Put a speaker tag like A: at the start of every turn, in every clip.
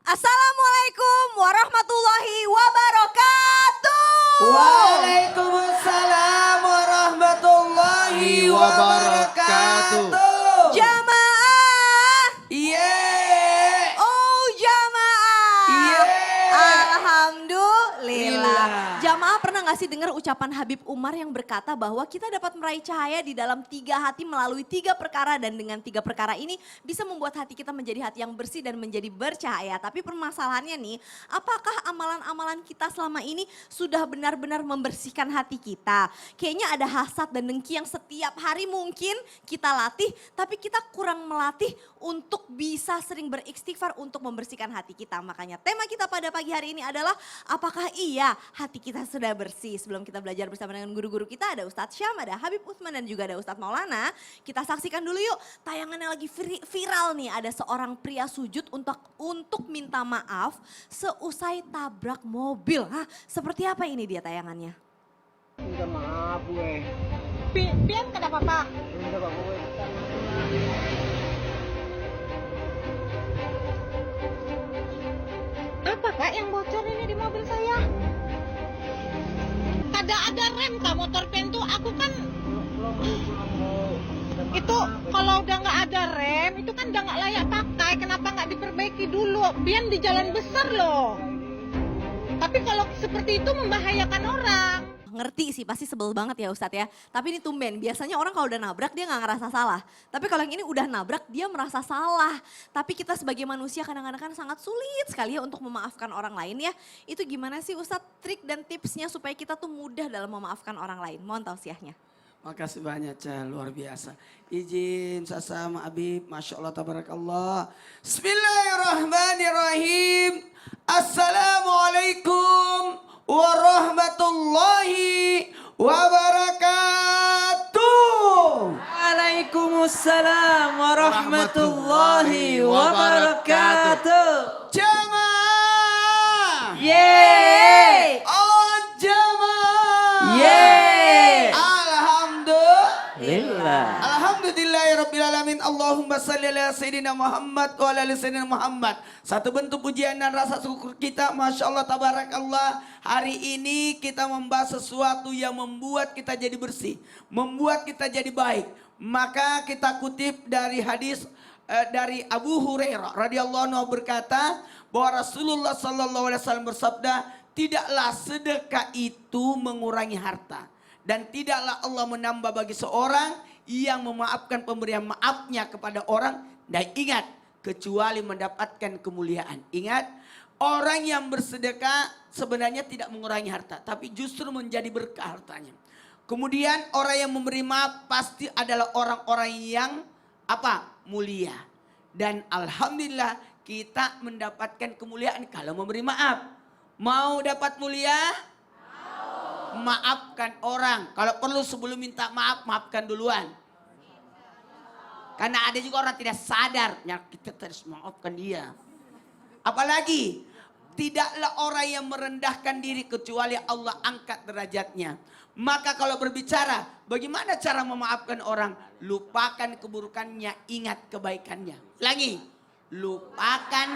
A: Assalamualaikum warahmatullahi wabarakatuh.
B: Waalaikumsalam warahmatullahi wabarakatuh.
A: Jamaah,
B: Yeay.
A: oh jamaah.
B: Yeay.
A: Alhamdulillah. Jamaah pernah gak sih dengar ucapan Habib Umar yang berkata bahwa kita dapat meraih cahaya di dalam 3 hati melalui 3 perkara. Dan dengan 3 perkara ini bisa membuat hati kita menjadi hati yang bersih dan menjadi bercahaya. Tapi permasalahannya nih, apakah amalan-amalan kita selama ini sudah benar-benar membersihkan hati kita? Kayaknya ada hasad dan dengki yang setiap hari mungkin kita latih, tapi kita kurang melatih untuk bisa sering beristighfar untuk membersihkan hati kita. Makanya tema kita pada pagi hari ini adalah apakah iya hati kita sudah bersih? Sebelum kita belajar bersama dengan guru-guru kita, ada Ustadz Syam, ada Habib Utsman dan juga ada Ustadz Maulana. Kita saksikan dulu yuk tayangannya lagi viral nih. Ada seorang pria sujud untuk minta maaf seusai tabrak mobil. Hah, seperti apa ini dia tayangannya?
C: Minta maaf gue.
D: Pian kenapa Pak?
C: Minta maaf gue.
D: Apa Kak yang bocor ini di mobil saya? Kada ada rem Kak motor Pian tuh. Aku kan itu kalau udah nggak ada rem itu kan udah nggak layak pakai. Kenapa nggak diperbaiki dulu? Pian di jalan besar loh. Tapi kalau seperti itu membahayakan orang.
A: Ngerti sih, pasti sebel banget ya Ustadz ya. Tapi ini tumben, biasanya orang kalau udah nabrak dia nggak ngerasa salah. Tapi kalau yang ini udah nabrak dia merasa salah. Tapi kita sebagai manusia kadang-kadang kan sangat sulit sekali ya untuk memaafkan orang lain ya. Itu gimana sih Ustadz trik dan tipsnya supaya kita tuh mudah dalam memaafkan orang lain? Mohon tausiahnya.
B: Makasih banyak Cah, luar biasa. Izin sasama Habib, Masya Allah tabarakallah. Bismillahirrahmanirrahim. Assalamualaikum warahmatullahi wabarakatuh.
C: Waalaikumsalam warahmatullahi wabarakatuh.
B: Jamaah.
C: Yeay.
B: Oh jamaah.
C: Yeay.
B: Alhamdulillah.
C: Lillah.
B: Alhamdulillahirrabbilalamin. Allahumma salli ala Sayyidina Muhammad wa ala ali Sayyidina Muhammad. Satu bentuk pujian dan rasa syukur kita. Masya Allah tabarakallah. Hari ini kita membahas sesuatu yang membuat kita jadi bersih. Membuat kita jadi baik. Maka kita kutip dari hadis dari Abu Hurairah radhiyallahu anhu berkata bahwa Rasulullah sallallahu alaihi wasallam bersabda, tidaklah sedekah itu mengurangi harta. Dan tidaklah Allah menambah bagi seorang yang memaafkan pemberian maafnya kepada orang. Dan ingat, kecuali mendapatkan kemuliaan. Ingat, orang yang bersedekah sebenarnya tidak mengurangi harta. Tapi justru menjadi berkah hartanya. Kemudian orang yang memberi maaf pasti adalah orang-orang yang mulia. Dan alhamdulillah kita mendapatkan kemuliaan kalau memberi maaf. Mau dapat mulia? Maafkan orang. Kalau perlu sebelum minta maaf, maafkan duluan. Karena ada juga orang tidak sadar, ya kita harus maafkan dia. Apalagi tidaklah orang yang merendahkan diri kecuali Allah angkat derajatnya. Maka kalau berbicara, bagaimana cara memaafkan orang? Lupakan keburukannya, ingat kebaikannya. Lagi, lupakan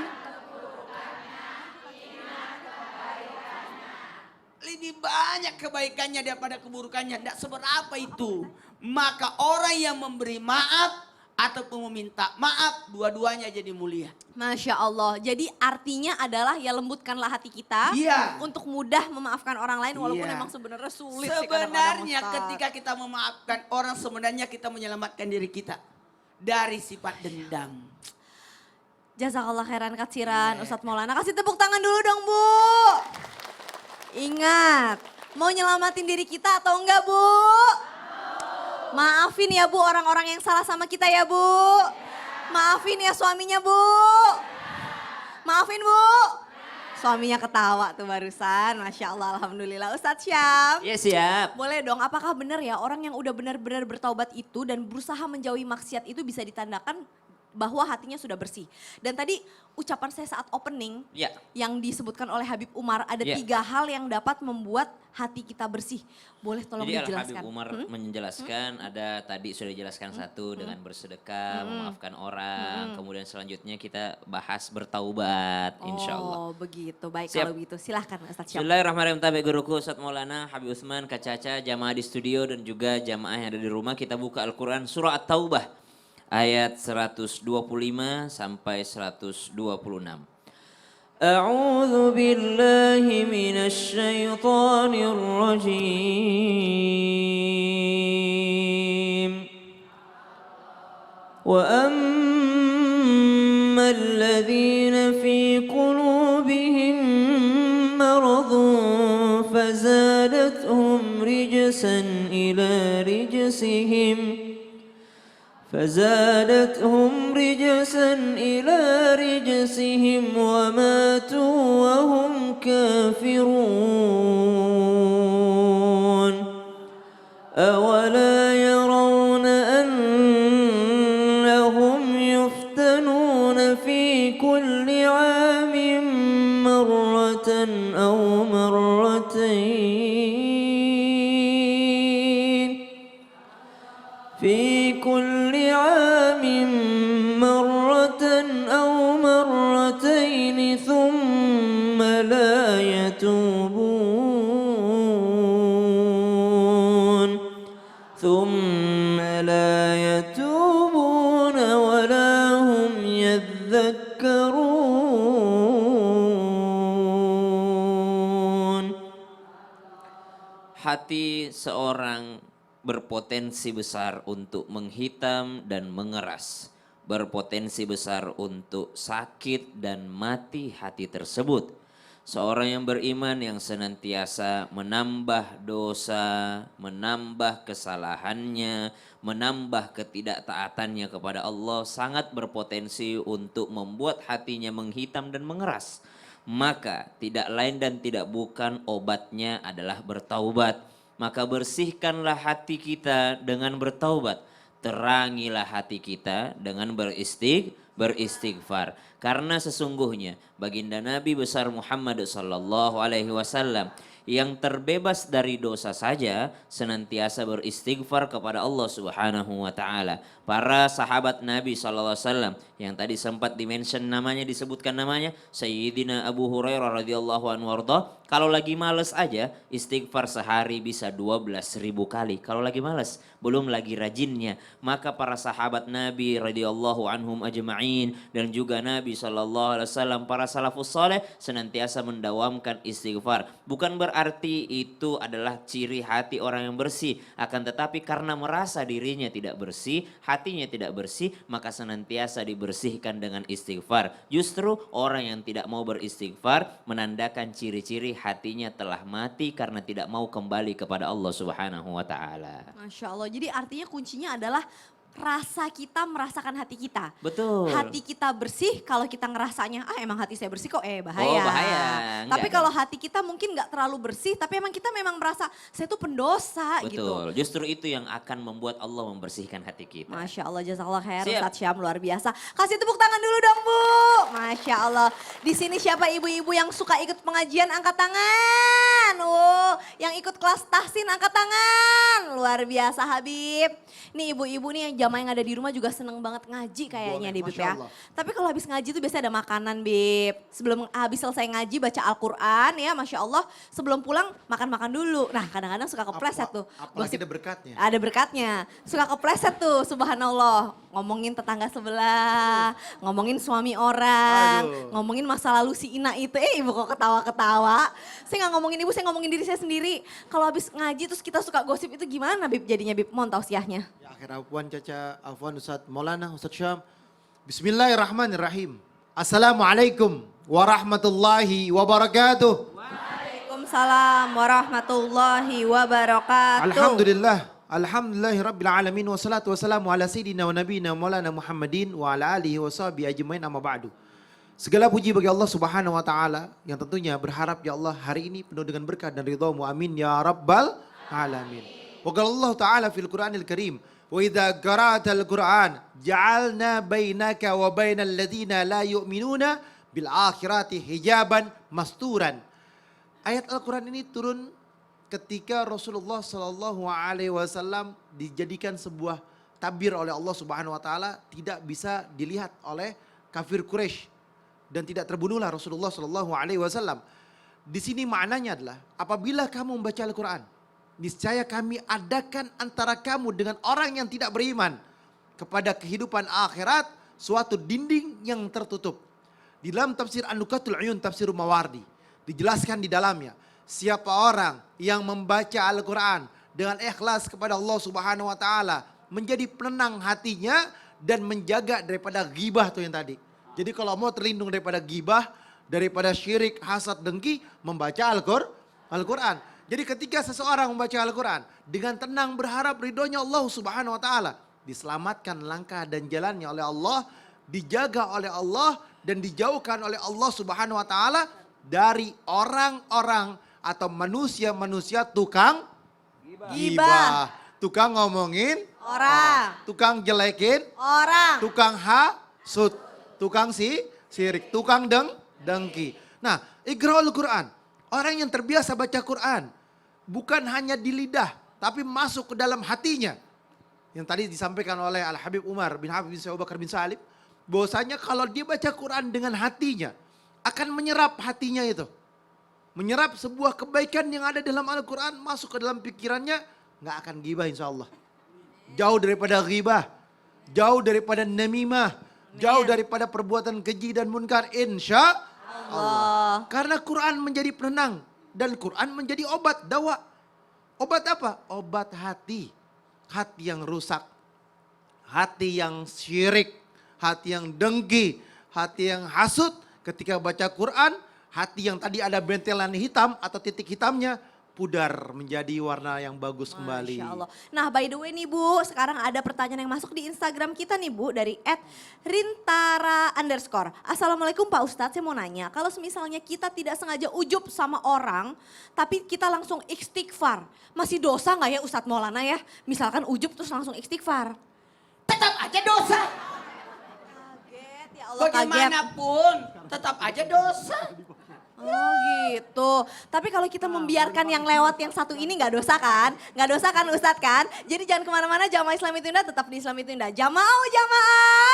B: lebih banyak kebaikannya daripada keburukannya. Tidak seberapa itu. Maka orang yang memberi maaf ataupun meminta maaf, dua-duanya jadi mulia.
A: Masya Allah, jadi artinya adalah ya lembutkanlah hati kita
B: Iya.
A: untuk mudah memaafkan orang lain walaupun
B: Iya.
A: emang sebenarnya sulit sih kadang-kadang,
B: Sebenarnya
A: Ustaz.
B: ketika kita memaafkan orang, sebenarnya kita menyelamatkan diri kita dari sifat dendam.
A: Jazakallah khairan katsiran Ustadz Maulana. Kasih tepuk tangan dulu dong Bu. Ingat, mau nyelamatin diri kita atau enggak Bu? Maafin ya Bu orang-orang yang salah sama kita ya Bu. Maafin ya suaminya Bu. Maafin Bu. Suaminya ketawa tuh barusan. Masya Allah, Alhamdulillah. Ustadz Syam.
C: Ya siap.
A: Boleh dong, apakah benar ya orang yang udah benar-benar bertaubat itu dan berusaha menjauhi maksiat itu bisa ditandakan bahwa hatinya sudah bersih. Dan tadi ucapan saya saat opening
E: Ya.
A: yang disebutkan oleh Habib Umar, ada
E: Ya.
A: 3 hal yang dapat membuat hati kita bersih. Boleh tolong
E: Jadi
A: dijelaskan?
E: Al-Habib Umar menjelaskan, ada tadi sudah dijelaskan satu dengan bersedekah, memaafkan orang, kemudian selanjutnya kita bahas bertaubat, insya Allah.
A: Oh begitu, baik
E: Siap.
A: kalau begitu. Silahkan Ustaz Syam.
E: Bismillahirrahmanirrahim. Tabi guruku Ustaz Maulana, Habib Usman, Kak Caca, jamaah di studio dan juga jamaah yang ada di rumah. Kita buka Al-Quran surah At-Taubah ayat 125 sampai 126. أعوذ بالله من الشيطان الرجيم وأما الذين في قلوبهم مرض فزادتهم رجسا إلى رجسهم وماتوا وهم كافرون أولا يرون أنهم يفتنون في كل عام مرة أو مرتين في كل عام مرة أو مرتين ثم لا يتوبون ولا هم يذكرون. Hati seorang berpotensi besar untuk menghitam dan mengeras, berpotensi besar untuk sakit dan mati hati tersebut. Seorang yang beriman yang senantiasa menambah dosa, menambah kesalahannya, menambah ketidaktaatannya kepada Allah sangat berpotensi untuk membuat hatinya menghitam dan mengeras. Maka tidak lain dan tidak bukan obatnya adalah bertaubat. Maka bersihkanlah hati kita dengan bertaubat. Terangilah hati kita dengan beristighfar. Karena sesungguhnya baginda Nabi besar Muhammad sallallahu alaihi wasallam yang terbebas dari dosa saja senantiasa beristighfar kepada Allah Subhanahu wa taala. Para sahabat Nabi sallallahu alaihi wasallam yang tadi sempat dimention namanya, disebutkan namanya, Sayyidina Abu Hurairah radhiyallahu anhu warda, kalau lagi males aja istighfar sehari bisa 12.000 kali. Kalau lagi males, belum lagi rajinnya. Maka para sahabat Nabi radhiyallahu anhum ajma'in dan juga Nabi sallallahu alaihi wasallam, para salafus saleh senantiasa mendawamkan istighfar. Bukan berarti itu adalah ciri hati orang yang bersih, akan tetapi karena merasa dirinya tidak bersih, hatinya tidak bersih, maka senantiasa dibersihkan dengan istighfar. Justru orang yang tidak mau beristighfar menandakan ciri-ciri hatinya telah mati karena tidak mau kembali kepada Allah Subhanahu wa taala.
A: Masya Allah, jadi artinya kuncinya adalah rasa kita merasakan hati kita.
E: Betul.
A: Hati kita bersih kalau kita ngerasanya, emang hati saya bersih kok, bahaya.
E: Oh, bahaya.
A: Tapi
E: Enggak
A: kalau
E: dong.
A: hati kita mungkin gak terlalu bersih, tapi emang kita memang merasa saya tuh pendosa gitu.
E: Betul, justru itu yang akan membuat Allah membersihkan hati kita.
A: Masya Allah, jazakallah khair
E: Siap.
A: Ustaz Syam, luar biasa. Kasih tepuk tangan dulu dong Bu. Masya Allah. Di sini siapa ibu-ibu yang suka ikut pengajian angkat tangan. Yang ikut kelas tahsin angkat tangan. Luar biasa Habib. Nih ibu-ibu nih yang jamaah yang ada di rumah juga seneng banget ngaji kayaknya
B: Boleh,
A: deh Bib
B: Masya
A: ya.
B: Allah.
A: Tapi kalau habis ngaji tuh biasanya ada makanan Bib. Sebelum habis selesai ngaji baca Al-Quran ya Masya Allah. Sebelum pulang makan-makan dulu. Nah kadang-kadang suka kepleset tuh.
F: Apalagi
A: Gosip-
F: ada berkatnya.
A: ada berkatnya. Suka kepleset tuh subhanallah. Ngomongin tetangga sebelah, ngomongin suami orang,
F: Aduh.
A: ngomongin masa lalu si Ina itu. Ibu kok ketawa-ketawa. Saya gak ngomongin ibu, saya ngomongin diri saya sendiri. Kalau habis ngaji terus kita suka gosip itu gimana Bib jadinya Bib? Mohon tausiahnya.
F: Ya akhir afwan Caca, afwan Ustaz Maulana, Ustaz Syam. Bismillahirrahmanirrahim. Assalamualaikum warahmatullahi wabarakatuh.
A: Waalaikumsalam warahmatullahi wabarakatuh.
F: Alhamdulillahi rabbil alamin wassalatu wassalamu ala sayyidina wa nabiyina maulana Muhammadin wa ala alihi wa sahbihi ajmain amma ba'du. Segala puji bagi Allah Subhanahu wa taala yang tentunya berharap ya Allah hari ini penuh dengan berkah dan ridha-Mu, amin ya rabbal alamin. Wa qala Allah taala fil Qur'anil Karim, Wa idza qara'tal Qur'an ja'alna bainaka wa bainal ladzina la yu'minuna bil akhirati hijaban masturan. Ayat Al-Quran ini turun ketika Rasulullah Shallallahu Alaihi Wasallam dijadikan sebuah tabir oleh Allah Subhanahu Wa Taala tidak bisa dilihat oleh kafir Quraisy dan tidak terbunuhlah Rasulullah Shallallahu Alaihi Wasallam. Di sini maknanya adalah apabila kamu membaca Al-Quran, niscaya kami adakan antara kamu dengan orang yang tidak beriman kepada kehidupan akhirat suatu dinding yang tertutup. Di dalam tafsir An-Nukatul Uyun tafsir Mawardi dijelaskan di dalamnya, siapa orang yang membaca Al-Quran dengan ikhlas kepada Allah Subhanahu Wa Taala menjadi penenang hatinya dan menjaga daripada ghibah tuh yang tadi. Jadi kalau mau terlindung daripada ghibah, daripada syirik, hasad, dengki, membaca Al-Quran. Jadi ketika seseorang membaca Al-Quran dengan tenang berharap ridhonya Allah Subhanahu Wa Taala, diselamatkan langkah dan jalannya oleh Allah, dijaga oleh Allah dan dijauhkan oleh Allah Subhanahu Wa Taala dari orang-orang atau manusia-manusia tukang gibah, tukang ngomongin
A: Orang.
F: tukang jelekin,
A: Orang.
F: tukang hasud, tukang sirik, tukang dengki. Nah, iqra'ul Quran. Orang yang terbiasa baca Quran bukan hanya di lidah tapi masuk ke dalam hatinya. Yang tadi disampaikan oleh Al-Habib Umar bin Habib bin Abu Bakar bin Salim, bahwasanya kalau dia baca Quran dengan hatinya akan menyerap hatinya itu. Menyerap sebuah kebaikan yang ada dalam Al-Quran masuk ke dalam pikirannya, nggak akan ghibah insya Allah. Jauh daripada ghibah, jauh daripada namimah, jauh daripada perbuatan keji dan munkar insya Allah. Karena Quran menjadi penenang dan Quran menjadi obat, dawa. Obat apa? Obat hati. Hati yang rusak, hati yang syirik, hati yang dengki, hati yang hasud. Ketika baca Quran, hati yang tadi ada bentelan hitam atau titik hitamnya pudar menjadi warna yang bagus kembali.
A: Masya Allah. Nah by the way nih Bu, sekarang ada pertanyaan yang masuk di Instagram kita nih Bu dari @rintara_. Assalamualaikum Pak Ustadz, saya mau nanya, kalau misalnya kita tidak sengaja ujub sama orang, tapi kita langsung istighfar, masih dosa nggak ya Ustadz Maulana ya? Misalkan ujub terus langsung istighfar.
B: Tetap aja dosa.
A: Kaget ya Allah, kaget.
B: Bagaimanapun tetap aja dosa.
A: Oh gitu. Tapi kalau kita membiarkan yang lewat yang satu ini nggak dosa kan? Nggak dosa kan Ustadz kan? Jadi jangan kemana-mana, Jamaah Islam itu Indah tetap di Islam itu Indah. Jamaah.